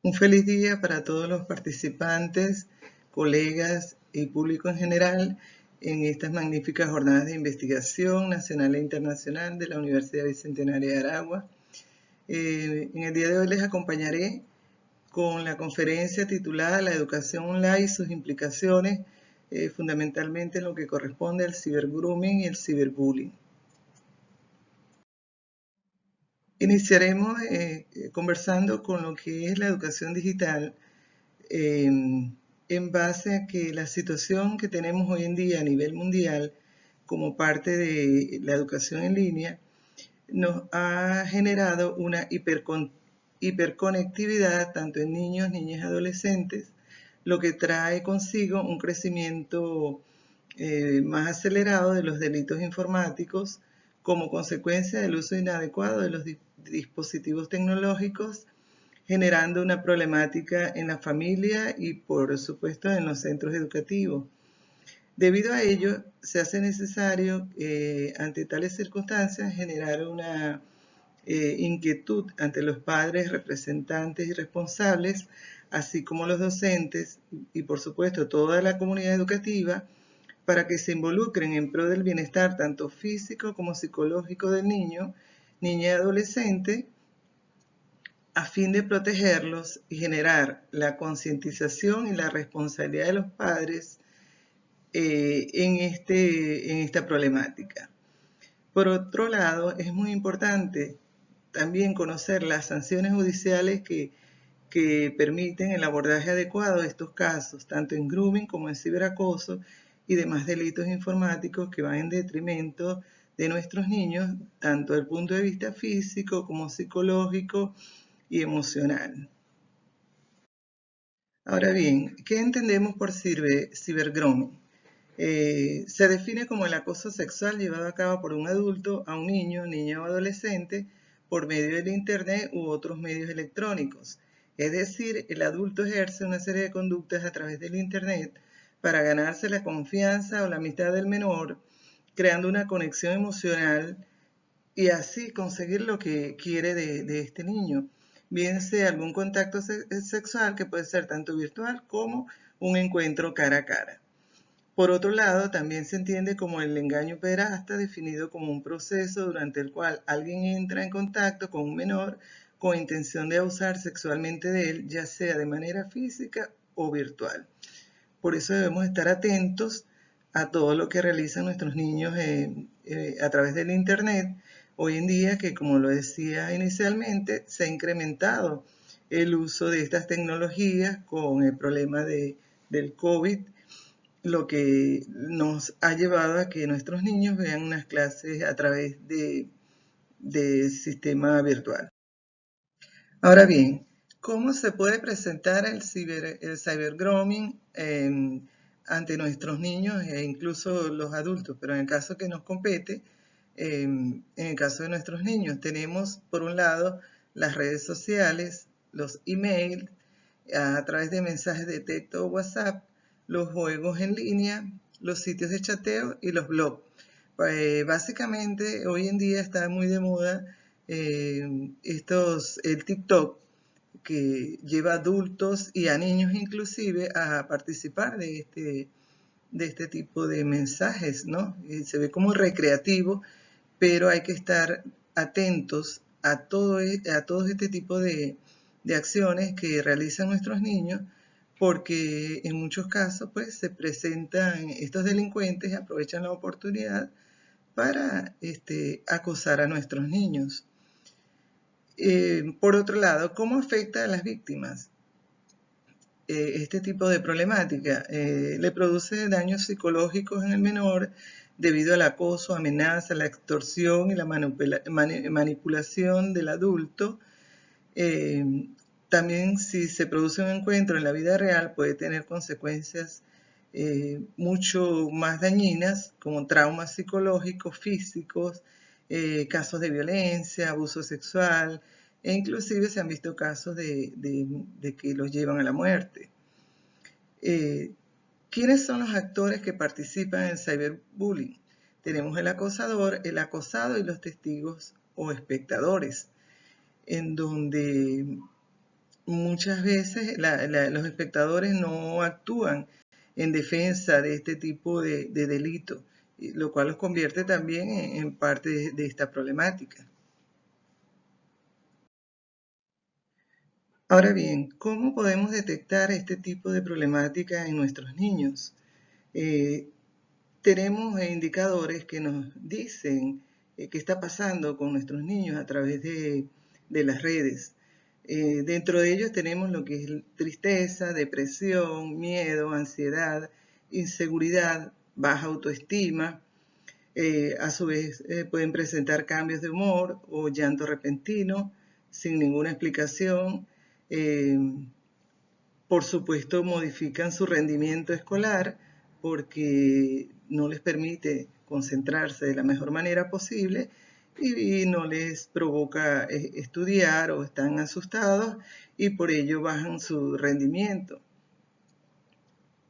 Un feliz día para todos los participantes, colegas y público en general en estas magníficas jornadas de investigación nacional e internacional de la Universidad Bicentenaria de Aragua. En el día de hoy les acompañaré con la conferencia titulada La educación online y sus implicaciones, fundamentalmente en lo que corresponde al cibergrooming y el ciberbullying. Iniciaremos conversando con lo que es la educación digital en base a que la situación que tenemos hoy en día a nivel mundial como parte de la educación en línea nos ha generado una hiperconectividad tanto en niños, niñas y adolescentes, lo que trae consigo un crecimiento más acelerado de los delitos informáticos como consecuencia del uso inadecuado de los dispositivos tecnológicos, generando una problemática en la familia y por supuesto en los centros educativos. Debido a ello, se hace necesario, ante tales circunstancias, generar una inquietud ante los padres, representantes y responsables, así como los docentes y por supuesto toda la comunidad educativa, para que se involucren en pro del bienestar tanto físico como psicológico del niño, niña y adolescente, a fin de protegerlos y generar la concientización y la responsabilidad de los padres en esta problemática. Por otro lado, es muy importante también conocer las sanciones judiciales que permiten el abordaje adecuado de estos casos, tanto en grooming como en ciberacoso y demás delitos informáticos que van en detrimento de nuestros niños, tanto desde el punto de vista físico como psicológico y emocional. Ahora bien, ¿qué entendemos por cibergrooming? Se define como el acoso sexual llevado a cabo por un adulto a un niño, niña o adolescente por medio del Internet u otros medios electrónicos. Es decir, el adulto ejerce una serie de conductas a través del Internet para ganarse la confianza o la amistad del menor, creando una conexión emocional y así conseguir lo que quiere de este niño, bien sea algún contacto sexual que puede ser tanto virtual como un encuentro cara a cara. Por otro lado, también se entiende como el engaño pederasta, definido como un proceso durante el cual alguien entra en contacto con un menor con intención de abusar sexualmente de él, ya sea de manera física o virtual. Por eso debemos estar atentos a todo lo que realizan nuestros niños a través del Internet. Hoy en día, que como lo decía inicialmente, se ha incrementado el uso de estas tecnologías con el problema del COVID, lo que nos ha llevado a que nuestros niños vean unas clases a través de sistema virtual. Ahora bien, ¿cómo se puede presentar el cybergrooming ante nuestros niños e incluso los adultos? Pero en el caso que nos compete, en el caso de nuestros niños, tenemos por un lado las redes sociales, los emails, a través de mensajes de texto o WhatsApp, los juegos en línea, los sitios de chateo y los blogs. Básicamente, hoy en día está muy de moda el TikTok, que lleva a adultos y a niños inclusive a participar de este tipo de mensajes, ¿no? Se ve como recreativo, pero hay que estar atentos a todo este tipo de acciones que realizan nuestros niños, porque en muchos casos pues se presentan estos delincuentes y aprovechan la oportunidad para acosar a nuestros niños. Por otro lado, ¿cómo afecta a las víctimas este tipo de problemática? Le produce daños psicológicos en el menor debido al acoso, amenaza, la extorsión y la manipulación del adulto. También si se produce un encuentro en la vida real puede tener consecuencias mucho más dañinas como traumas psicológicos, físicos, casos de violencia, abuso sexual e inclusive se han visto casos de que los llevan a la muerte. ¿Quiénes son los actores que participan en cyberbullying? Tenemos el acosador, el acosado y los testigos o espectadores, en donde muchas veces los espectadores no actúan en defensa de este tipo de delito, lo cual los convierte también en parte de esta problemática. Ahora bien, ¿cómo podemos detectar este tipo de problemática en nuestros niños? Eh, Tenemos indicadores que nos dicen qué está pasando con nuestros niños a través de las redes. Dentro de ellos tenemos lo que es tristeza, depresión, miedo, ansiedad, inseguridad, baja autoestima. A su vez pueden presentar cambios de humor o llanto repentino sin ninguna explicación. Eh, por supuesto, modifican su rendimiento escolar porque no les permite concentrarse de la mejor manera posible y no les provoca estudiar o están asustados y por ello bajan su rendimiento,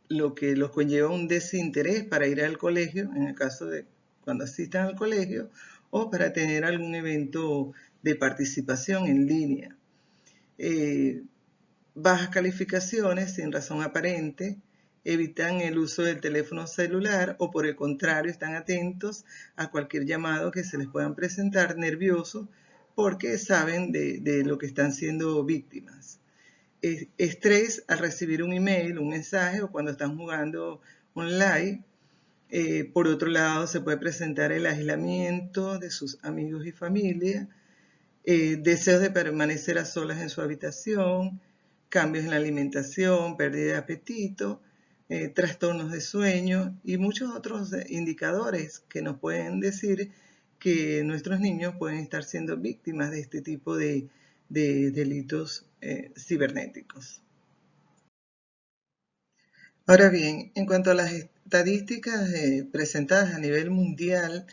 lo que los conlleva un desinterés para ir al colegio, en el caso de cuando asistan al colegio, o para tener algún evento de participación en línea. Bajas calificaciones sin razón aparente, evitan el uso del teléfono celular o por el contrario están atentos a cualquier llamado que se les puedan presentar, nerviosos porque saben de lo que están siendo víctimas. Estrés al recibir un email, un mensaje o cuando están jugando online. Por otro lado, se puede presentar el aislamiento de sus amigos y familia, deseos de permanecer a solas en su habitación, cambios en la alimentación, pérdida de apetito, trastornos de sueño y muchos otros indicadores que nos pueden decir que nuestros niños pueden estar siendo víctimas de este tipo de delitos cibernéticos. Ahora bien, en cuanto a las estadísticas presentadas a nivel mundial,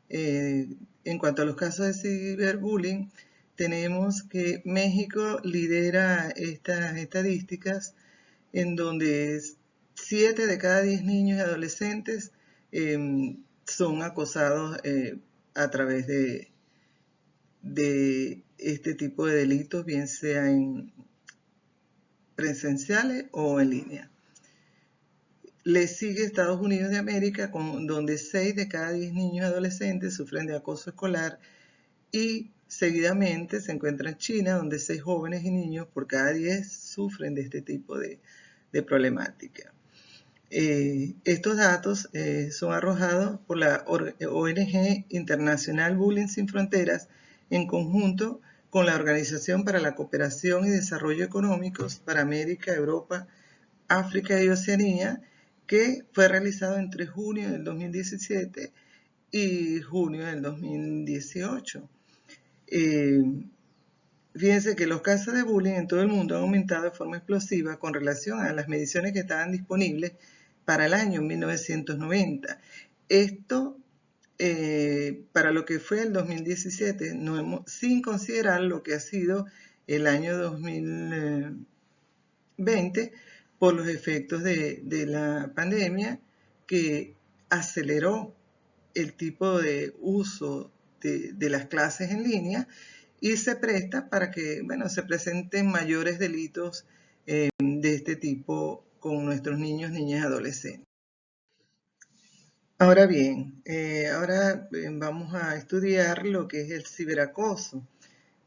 eh, en cuanto a los casos de ciberbullying, tenemos que México lidera estas estadísticas en donde 7 de cada 10 niños y adolescentes son acosados a través de este tipo de delitos, bien sea en presenciales o en línea. Le sigue Estados Unidos de América, donde 6 de cada 10 niños y adolescentes sufren de acoso escolar y seguidamente se encuentra China, donde 6 jóvenes y niños por cada 10 sufren de este tipo de problemática. Estos datos son arrojados por la ONG Internacional Bullying Sin Fronteras en conjunto con la Organización para la Cooperación y Desarrollo Económicos para América, Europa, África y Oceanía, que fue realizado entre junio del 2017 y junio del 2018. Fíjense que los casos de bullying en todo el mundo han aumentado de forma explosiva con relación a las mediciones que estaban disponibles para el año 1990. Esto para lo que fue el 2017, sin considerar lo que ha sido el año 2020 por los efectos de la pandemia que aceleró el tipo de uso de las clases en línea y se presta para que, bueno, se presenten mayores delitos de este tipo con nuestros niños, niñas y adolescentes. Ahora bien, vamos a estudiar lo que es el ciberacoso,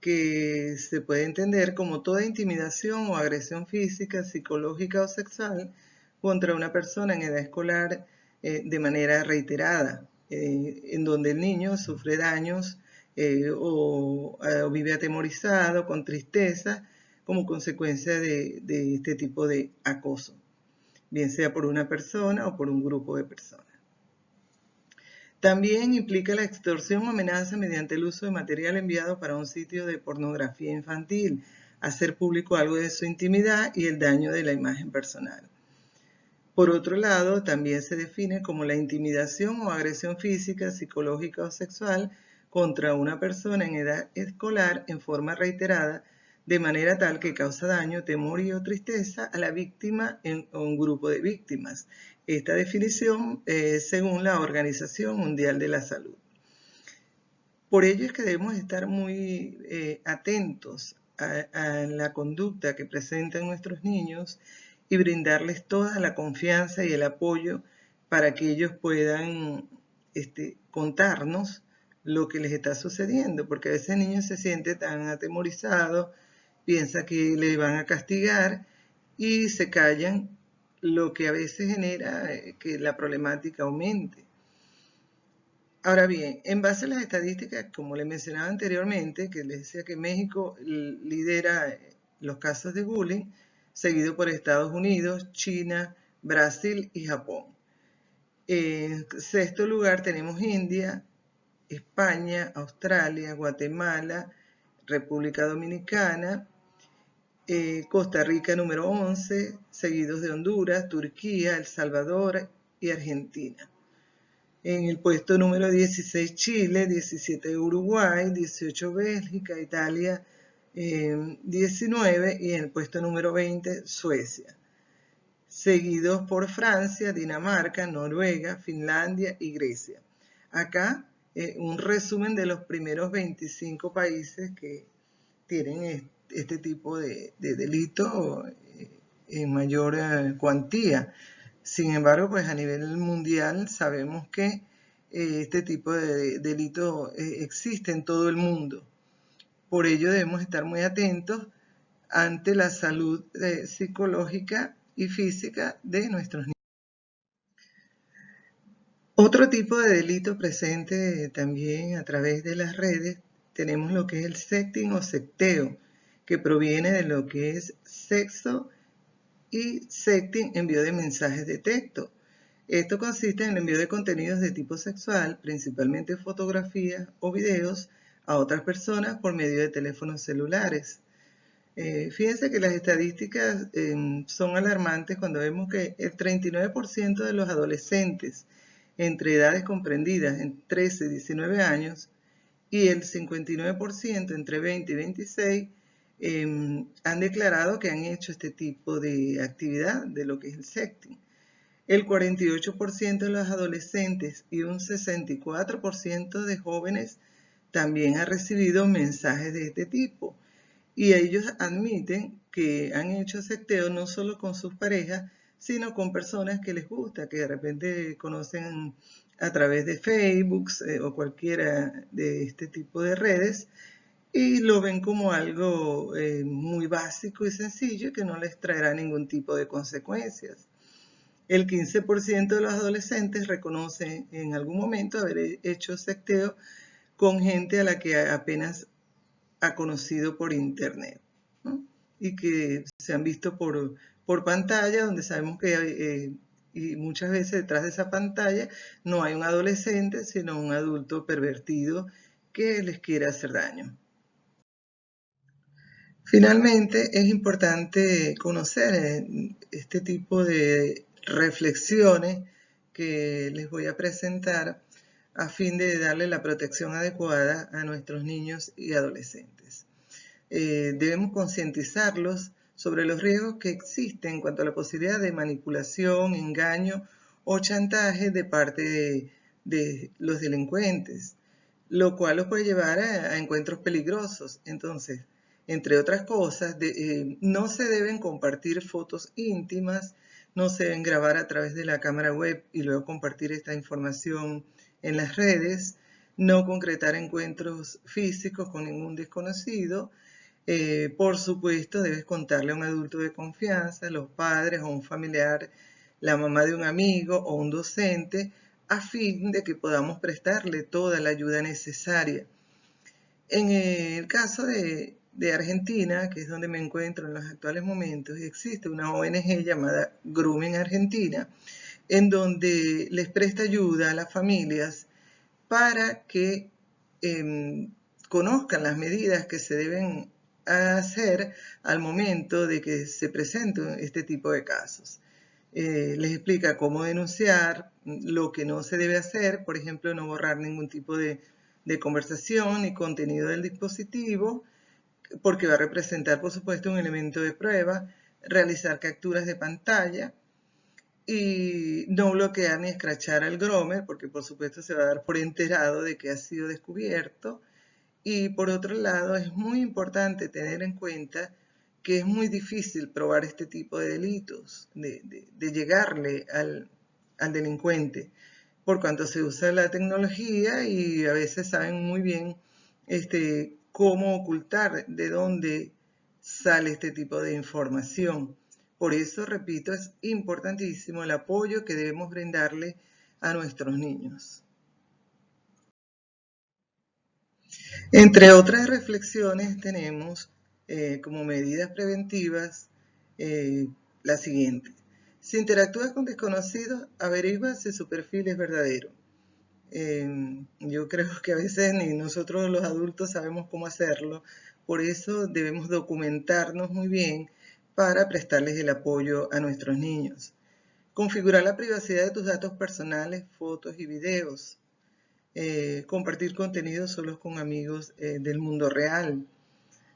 que se puede entender como toda intimidación o agresión física, psicológica o sexual contra una persona en edad escolar de manera reiterada, en donde el niño sufre daños o vive atemorizado, con tristeza, como consecuencia de este tipo de acoso, bien sea por una persona o por un grupo de personas. También implica la extorsión o amenaza mediante el uso de material enviado para un sitio de pornografía infantil, hacer público algo de su intimidad y el daño de la imagen personal. Por otro lado, también se define como la intimidación o agresión física, psicológica o sexual contra una persona en edad escolar en forma reiterada, de manera tal que causa daño, temor y o tristeza a la víctima o un grupo de víctimas. Esta definición es según la Organización Mundial de la Salud. Por ello es que debemos estar muy atentos a la conducta que presentan nuestros niños y brindarles toda la confianza y el apoyo para que ellos puedan contarnos lo que les está sucediendo, porque a veces el niño se siente tan atemorizado, piensa que le van a castigar y se callan, lo que a veces genera que la problemática aumente. Ahora bien, en base a las estadísticas, como les mencionaba anteriormente, que les decía que México lidera los casos de bullying, seguido por Estados Unidos, China, Brasil y Japón. En sexto lugar tenemos India, España, Australia, Guatemala, República Dominicana, Costa Rica número 11, seguidos de Honduras, Turquía, El Salvador y Argentina. En el puesto número 16 Chile, 17 Uruguay, 18 Bélgica, Italia 19 y en el puesto número 20 Suecia. Seguidos por Francia, Dinamarca, Noruega, Finlandia y Grecia. Acá un resumen de los primeros 25 países que tienen este tipo de delito en mayor cuantía. Sin embargo, pues a nivel mundial sabemos que este tipo de delito existe en todo el mundo. Por ello debemos estar muy atentos ante la salud psicológica y física de nuestros niños. Otro tipo de delito presente también a través de las redes, tenemos lo que es el sexting o secteo, que proviene de lo que es sexo y sexting, envío de mensajes de texto. Esto consiste en el envío de contenidos de tipo sexual, principalmente fotografías o videos, a otras personas por medio de teléfonos celulares. Fíjense que las estadísticas son alarmantes cuando vemos que el 39% de los adolescentes entre edades comprendidas en 13 y 19 años y el 59% entre 20 y 26 han declarado que han hecho este tipo de actividad de lo que es el sexting. El 48% de los adolescentes y un 64% de jóvenes también han recibido mensajes de este tipo. Y ellos admiten que han hecho sexteo no solo con sus parejas, sino con personas que les gusta, que de repente conocen a través de Facebook o cualquiera de este tipo de redes, y lo ven como algo muy básico y sencillo que no les traerá ningún tipo de consecuencias. El 15% de los adolescentes reconoce en algún momento haber hecho sexteo con gente a la que apenas ha conocido por internet, ¿no? Y que se han visto por pantalla, donde sabemos que y muchas veces detrás de esa pantalla no hay un adolescente, sino un adulto pervertido que les quiere hacer daño. Finalmente, es importante conocer este tipo de reflexiones que les voy a presentar a fin de darle la protección adecuada a nuestros niños y adolescentes. Debemos concientizarlos sobre los riesgos que existen en cuanto a la posibilidad de manipulación, engaño o chantaje de parte de los delincuentes, lo cual los puede llevar a encuentros peligrosos. Entonces, entre otras cosas, no se deben compartir fotos íntimas, no se deben grabar a través de la cámara web y luego compartir esta información en las redes, no concretar encuentros físicos con ningún desconocido. Por supuesto, debes contarle a un adulto de confianza, los padres o un familiar, la mamá de un amigo o un docente, a fin de que podamos prestarle toda la ayuda necesaria. En el caso de Argentina, que es donde me encuentro en los actuales momentos, existe una ONG llamada Grooming Argentina, en donde les presta ayuda a las familias para que conozcan las medidas que se deben hacer al momento de que se presenten este tipo de casos. Les explica cómo denunciar, lo que no se debe hacer, por ejemplo, no borrar ningún tipo de conversación ni contenido del dispositivo, porque va a representar, por supuesto, un elemento de prueba, realizar capturas de pantalla y no bloquear ni escrachar al groomer, porque por supuesto se va a dar por enterado de que ha sido descubierto, Y por otro lado, es muy importante tener en cuenta que es muy difícil probar este tipo de delitos, de llegarle al delincuente, por cuanto se usa la tecnología y a veces saben muy bien cómo ocultar de dónde sale este tipo de información. Por eso, repito, es importantísimo el apoyo que debemos brindarle a nuestros niños. Entre otras reflexiones tenemos como medidas preventivas eh, la siguiente. Si interactúas con desconocidos, averigua si su perfil es verdadero. Yo creo que a veces ni nosotros los adultos sabemos cómo hacerlo, por eso debemos documentarnos muy bien para prestarles el apoyo a nuestros niños. Configurar la privacidad de tus datos personales, fotos y videos. Compartir contenido solo con amigos del mundo real.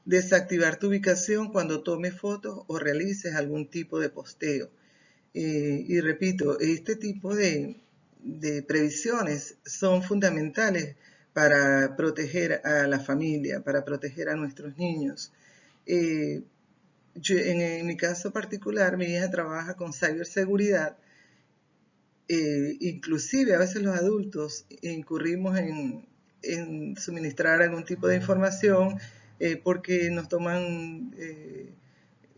Desactivar tu ubicación cuando tomes fotos o realices algún tipo de posteo. Y repito, este tipo de previsiones son fundamentales para proteger a la familia, para proteger a nuestros niños. En mi caso particular, mi hija trabaja con ciberseguridad. Inclusive a veces los adultos incurrimos en suministrar algún tipo de información porque nos toman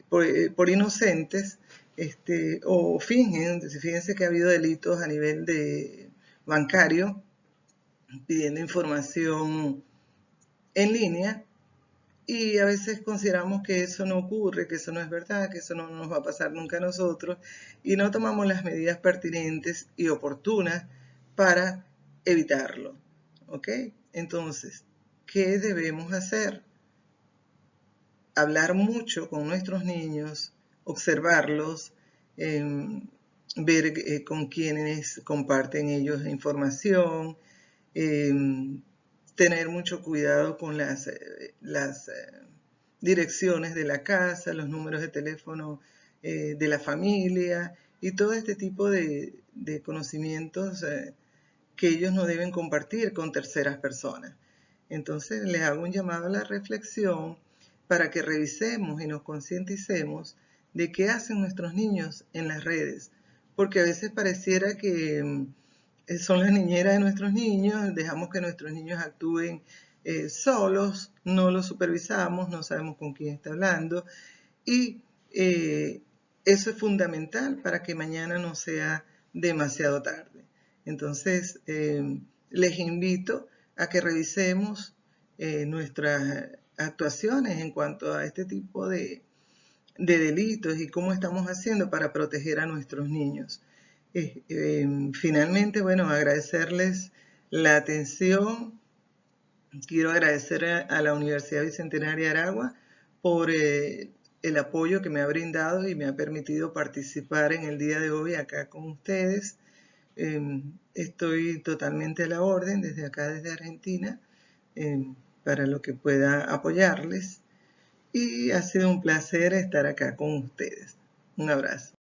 por inocentes o fingen. Fíjense que ha habido delitos a nivel de bancario pidiendo información en línea y a veces consideramos que eso no ocurre, que eso no es verdad, que eso no nos va a pasar nunca a nosotros y no tomamos las medidas pertinentes y oportunas para evitarlo. ¿Ok? Entonces, ¿qué debemos hacer? Hablar mucho con nuestros niños, observarlos, ver con quiénes comparten ellos información, tener mucho cuidado con las direcciones de la casa, los números de teléfono de la familia y todo este tipo de conocimientos que ellos no deben compartir con terceras personas. Entonces les hago un llamado a la reflexión para que revisemos y nos concienticemos de qué hacen nuestros niños en las redes, porque a veces pareciera que son las niñeras de nuestros niños, dejamos que nuestros niños actúen solos, no los supervisamos, no sabemos con quién está hablando y eso es fundamental para que mañana no sea demasiado tarde. Entonces, les invito a que revisemos nuestras actuaciones en cuanto a este tipo de delitos y cómo estamos haciendo para proteger a nuestros niños. Finalmente, bueno, agradecerles la atención. Quiero agradecer a la Universidad Bicentenaria de Aragua por el apoyo que me ha brindado y me ha permitido participar en el día de hoy acá con ustedes. Estoy totalmente a la orden desde acá, desde Argentina, para lo que pueda apoyarles. Y ha sido un placer estar acá con ustedes. Un abrazo.